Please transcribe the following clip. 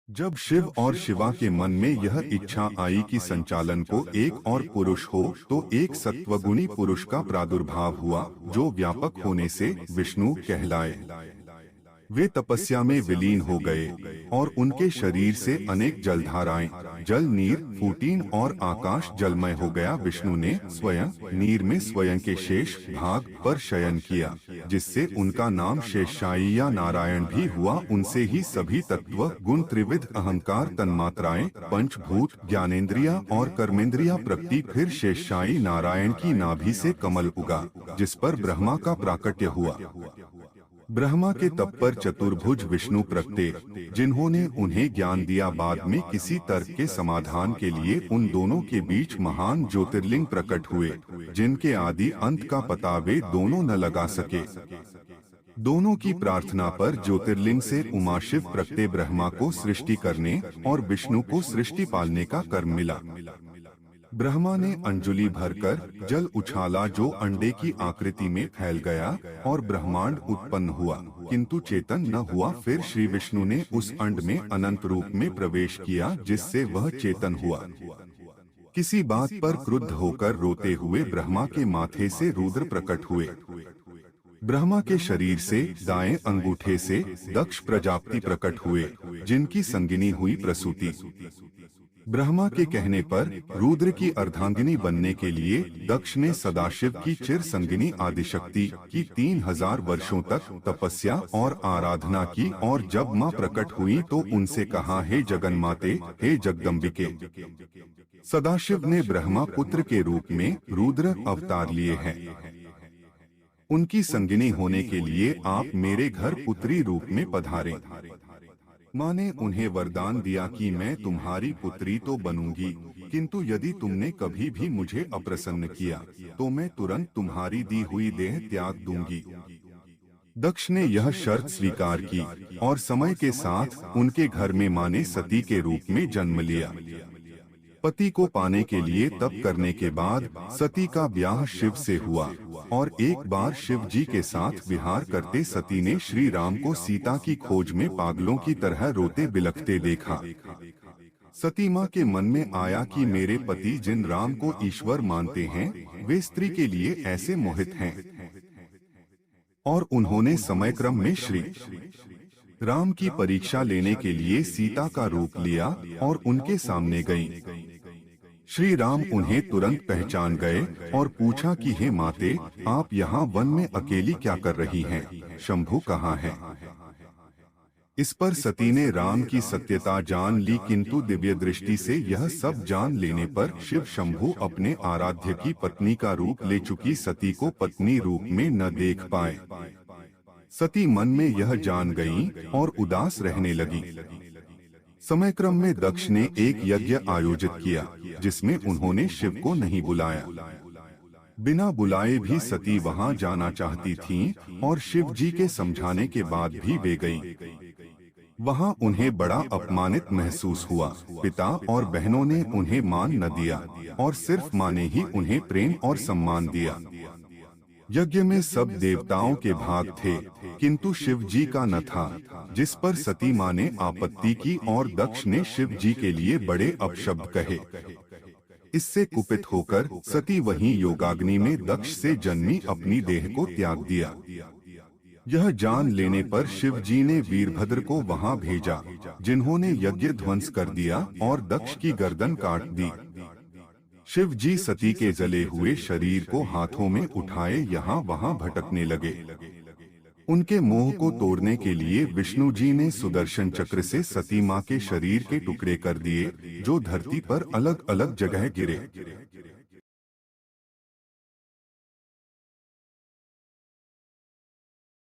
जब शिव और शिवा के मन में यह इच्छा आई कि संचालन को एक और पुरुष हो, तो एक सत्वगुणी पुरुष का प्रादुर्भाव हुआ, जो व्यापक होने से विष्णु कहलाए। वे तपस्या में विलीन हो गए और उनके शरीर से अनेक जलधाराएं, जल, नीर, फूटीन और आकाश जलमय हो गया। विष्णु ने स्वयं नीर में स्वयं के शेष भाग पर शयन किया, जिससे उनका नाम शेषशायी या नारायण भी हुआ। उनसे ही सभी तत्व, गुण, त्रिविध, अहंकार, तन्मात्राएं, पंचभूत, ज्ञानेंद्रिया और कर्मेंद्रिया प्रकृति, फिर शेषशायी नारायण की नाभि से कमल उगा, जिस पर ब्रह्मा का प्राकट्य हुआ। ब्रह्मा के तप पर चतुर्भुज विष्णु प्रकटे, जिन्होंने उन्हें ज्ञान दिया। बाद में किसी तर्क के समाधान के लिए उन दोनों के बीच महान ज्योतिर्लिंग प्रकट हुए, जिनके आदि अंत का पता वे दोनों न लगा सके। दोनों की प्रार्थना पर ज्योतिर्लिंग से उमा शिव प्रकटे ब्रह्मा को सृष्टि करने और विष्णु को सृष्टि पालने का कर्म मिला। ब्रह्मा ने अंजलि भरकर जल उछाला, जो अंडे की आकृति में फैल गया और ब्रह्मांड उत्पन्न हुआ, किंतु चेतन न हुआ। फिर श्री विष्णु ने उस अंड में अनंत रूप में प्रवेश किया, जिससे वह चेतन हुआ। किसी बात पर क्रुद्ध होकर रोते हुए ब्रह्मा के माथे से रुद्र प्रकट हुए। ब्रह्मा के शरीर से दाएं अंगूठे से दक्ष प्रजापति प्रकट हुए, जिनकी संगिनी हुई प्रसूति। ब्रह्मा के कहने पर रुद्र की अर्धांगिनी बनने के लिए दक्ष ने सदाशिव की चिर संगिनी आदिशक्ति की 3000 वर्षों तक तपस्या और आराधना की, और जब मां प्रकट हुई तो उनसे कहा, हे जगन्माते, हे जगदम्बिके। सदाशिव ने ब्रह्मा पुत्र के रूप में रुद्र अवतार लिए हैं। उनकी संगिनी होने के लिए आप मेरे घर पुत्री रूप में पधारें। माँ ने उन्हें वरदान दिया कि मैं तुम्हारी पुत्री तो बनूंगी, किंतु यदि तुमने कभी भी मुझे अप्रसन्न किया तो मैं तुरंत तुम्हारी दी हुई देह त्याग दूंगी। दक्ष ने यह शर्त स्वीकार की और समय के साथ उनके घर में माँ ने सती के रूप में जन्म लिया। पति को पाने के लिए तप करने के बाद सती का ब्याह शिव से हुआ, और एक बार शिव जी के साथ विहार करते सती ने श्री राम को सीता की खोज में पागलों की तरह रोते बिलखते देखा। सती माँ के मन में आया कि मेरे पति जिन राम को ईश्वर मानते हैं, वे स्त्री के लिए ऐसे मोहित हैं, और उन्होंने समय क्रम में श्री राम की परीक्षा लेने के लिए सीता का रूप लिया और उनके सामने गईं। श्री राम उन्हें तुरंत पहचान गए और पूछा कि हे माते, आप यहाँ वन में अकेली क्या कर रही हैं? शंभु कहाँ है? इस पर सती ने राम की सत्यता जान ली, किंतु दिव्य दृष्टि से यह सब जान लेने पर शिव शंभु अपने आराध्य की पत्नी का रूप ले चुकी सती को पत्नी रूप में न देख पाए। सती मन में यह जान गईं और उदास रहने लगी। समय क्रम में दक्ष ने एक यज्ञ आयोजित किया, जिसमें उन्होंने शिव को नहीं बुलाया। बिना बुलाए भी सती वहां जाना चाहती थीं, और शिव जी के समझाने के बाद भी वे गईं। वहां उन्हें बड़ा अपमानित महसूस हुआ। पिता और बहनों ने उन्हें मान न दिया, और सिर्फ माँ ने ही उन्हें प्रेम और सम्मान दिया। यज्ञ में सब देवताओं के भाग थे, किंतु शिव जी का न था, जिस पर सती माँ ने आपत्ति की और दक्ष ने शिव जी के लिए बड़े अपशब्द कहे। इससे कुपित होकर सती वहीं योगाग्नि में दक्ष से जन्मी अपनी देह को त्याग दिया। यह जान लेने पर शिव जी ने वीरभद्र को वहां भेजा, जिन्होंने यज्ञ ध्वंस कर दिया और दक्ष की गर्दन काट दी। शिव जी सती के जले हुए शरीर को हाथों में उठाए यहाँ वहाँ भटकने लगे। उनके मोह को तोड़ने के लिए विष्णु जी ने सुदर्शन चक्र से सती माँ के शरीर के टुकड़े कर दिए, जो धरती पर अलग अलग जगह गिरे।